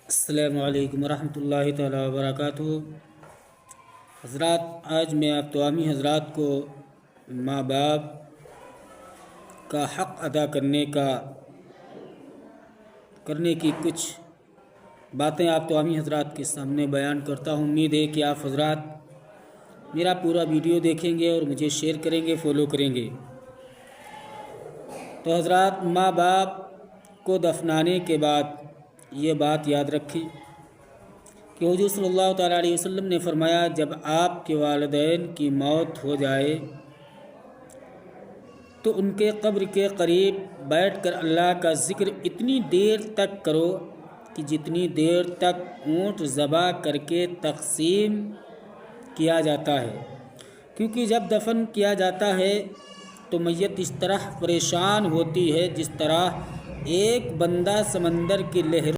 السلام علیکم ورحمۃ اللہ تعالیٰ وبرکاتہ۔ حضرات، آج میں آپ تمامی حضرات کو ماں باپ کا حق ادا کرنے کی کچھ باتیں آپ تمامی حضرات کے سامنے بیان کرتا ہوں۔ امید ہے کہ آپ حضرات میرا پورا ویڈیو دیکھیں گے اور مجھے شیئر کریں گے، فالو کریں گے۔ تو حضرات، ماں باپ کو دفنانے کے بعد یہ بات یاد رکھیں کہ حضور صلی اللہ تعالیٰ علیہ وسلم نے فرمایا، جب آپ کے والدین کی موت ہو جائے تو ان کے قبر کے قریب بیٹھ کر اللہ کا ذکر اتنی دیر تک کرو کہ جتنی دیر تک اونٹ ذبح کر کے تقسیم کیا جاتا ہے، کیونکہ جب دفن کیا جاتا ہے تو میت اس طرح پریشان ہوتی ہے جس طرح ایک بندہ سمندر کی لہروں